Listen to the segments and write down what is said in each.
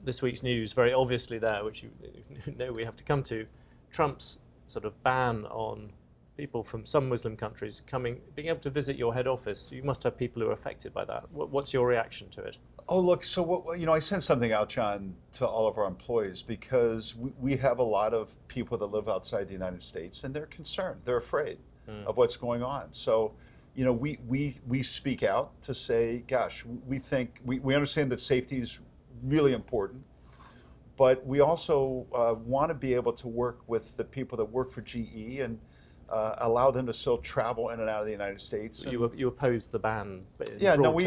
this week's news, very obviously there, which you know we have to come to, Trump's sort of ban on people from some Muslim countries being able to visit your head office. You must have people who are affected by that. What's your reaction to it? Oh, look, so I sent something out, John, to all of our employees because we have a lot of people that live outside the United States and they're concerned, they're afraid of what's going on. So, we speak out to say, gosh, we understand that safety is really important, but we also want to be able to work with the people that work for GE and allow them to still travel in and out of the United States. So you oppose the ban? Yeah, no, we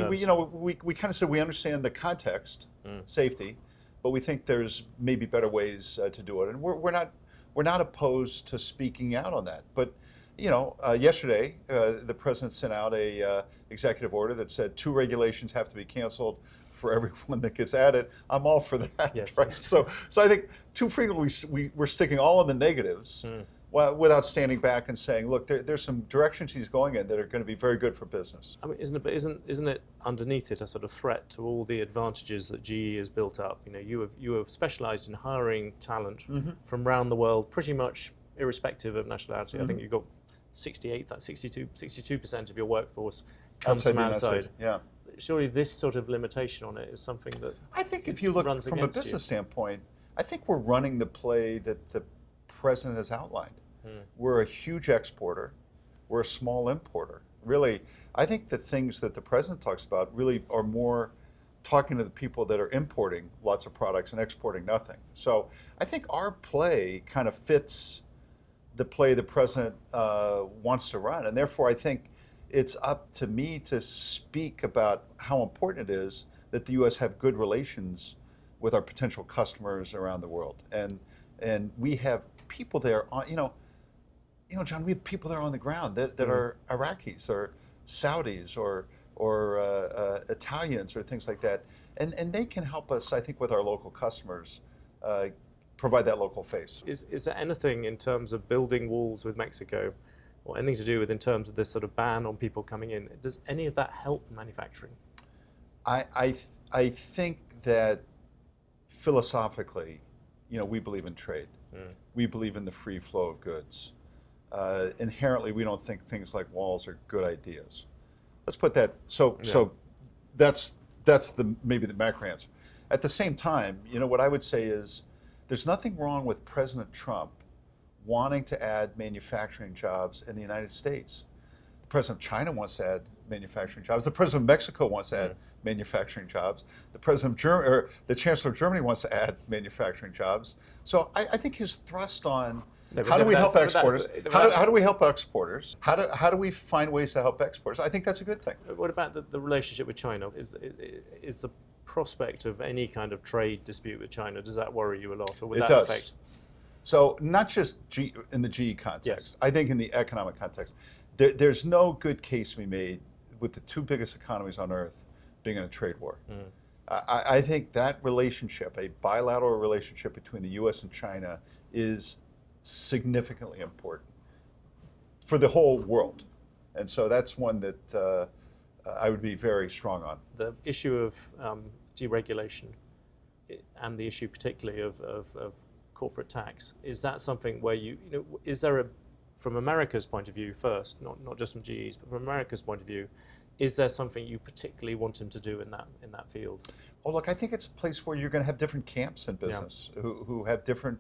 kind of said we understand the context, safety, but we think there's maybe better ways to do it, and we're not opposed to speaking out on that. But yesterday the president sent out a executive order that said 2 regulations have to be canceled for everyone that gets added. I'm all for that, yes, right? Yes. So I think too frequently we're sticking all in the negatives. Without standing back and saying, look, there's some directions he's going in that are going to be very good for business. I mean, isn't it underneath it a sort of threat to all the advantages that GE has built up? You have specialised in hiring talent from around the world, pretty much irrespective of nationality. I think you've got 62% of your workforce comes from outside. Yeah. Surely this sort of limitation on it is something that I think if you look from a business standpoint, I think we're running the play that the president has outlined. We're a huge exporter. We're a small importer. Really, I think the things that the president talks about really are more talking to the people that are importing lots of products and exporting nothing. So I think our play kind of fits the play the president wants to run. And therefore, I think it's up to me to speak about how important it is that the U.S. have good relations with our potential customers around the world. And we have people there, John, we have people there on the ground that are Iraqis or Saudis or Italians or things like that. And they can help us, I think, with our local customers, provide that local face. Is there anything in terms of building walls with Mexico or anything to do with in terms of this sort of ban on people coming in? Does any of that help manufacturing? I think that philosophically, we believe in trade. We believe in the free flow of goods. Inherently, we don't think things like walls are good ideas. Let's put that. So that's maybe the macro answer. At the same time, what I would say is there's nothing wrong with President Trump wanting to add manufacturing jobs in the United States. The president of China wants to add manufacturing jobs. The president of Mexico wants to add manufacturing jobs. The president of Germany, or the chancellor of Germany, wants to add manufacturing jobs. So I think his thrust on how do we help exporters? How do we help exporters? How do we find ways to help exporters? I think that's a good thing. What about the relationship with China? Is the prospect of any kind of trade dispute with China, does that worry you a lot, or would that affect? So not just in the GE context. Yes. I think in the economic context, there's no good case to be made with the 2 biggest economies on earth being in a trade war. I think that relationship, a bilateral relationship between the U.S. and China, is significantly important for the whole world. And so that's one that I would be very strong on. The issue of deregulation and the issue particularly of corporate tax, is that something where is there from America's point of view first, not just from GE's, but from America's point of view, is there something you particularly want him to do in that field? Well, look, I think it's a place where you're going to have different camps in business who have different,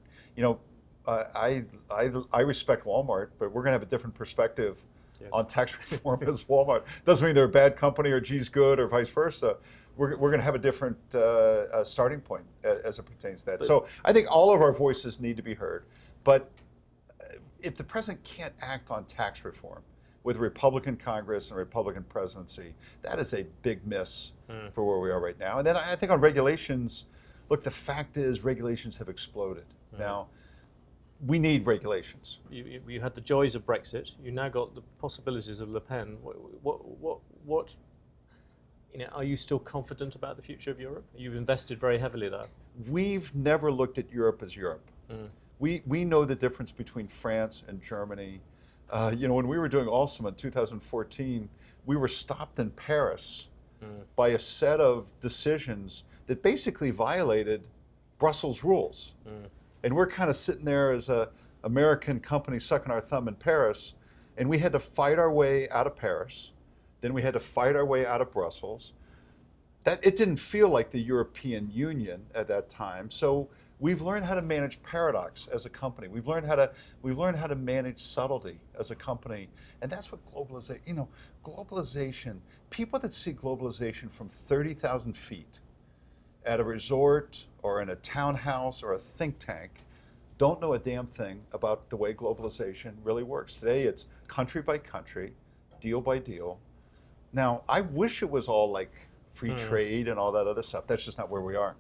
I respect Walmart, but we're going to have a different perspective on tax reform as Walmart. Doesn't mean they're a bad company or G's good or vice versa. We're going to have a different starting point as it pertains to that. So I think all of our voices need to be heard. But if the president can't act on tax reform with a Republican Congress and a Republican presidency, that is a big miss for where we are right now. And then I think on regulations, look, the fact is regulations have exploded. Now, we need regulations. You had the joys of Brexit. You now got the possibilities of Le Pen. What are you still confident about the future of Europe? You've invested very heavily there. We've never looked at Europe as Europe. We know the difference between France and Germany. When we were doing Alstom in 2014, we were stopped in Paris by a set of decisions that basically violated Brussels rules. And we're kind of sitting there as a American company sucking our thumb in Paris, and we had to fight our way out of Paris. Then we had to fight our way out of Brussels. That it didn't feel like the European Union at that time. So we've learned how to manage paradox as a company. We've learned how to manage subtlety as a company, and that's what globalization. Globalization. People that see globalization from 30,000 feet at a resort or in a townhouse or a think tank don't know a damn thing about the way globalization really works. Today it's country by country, deal by deal. Now, I wish it was all like free trade and all that other stuff. That's just not where we are.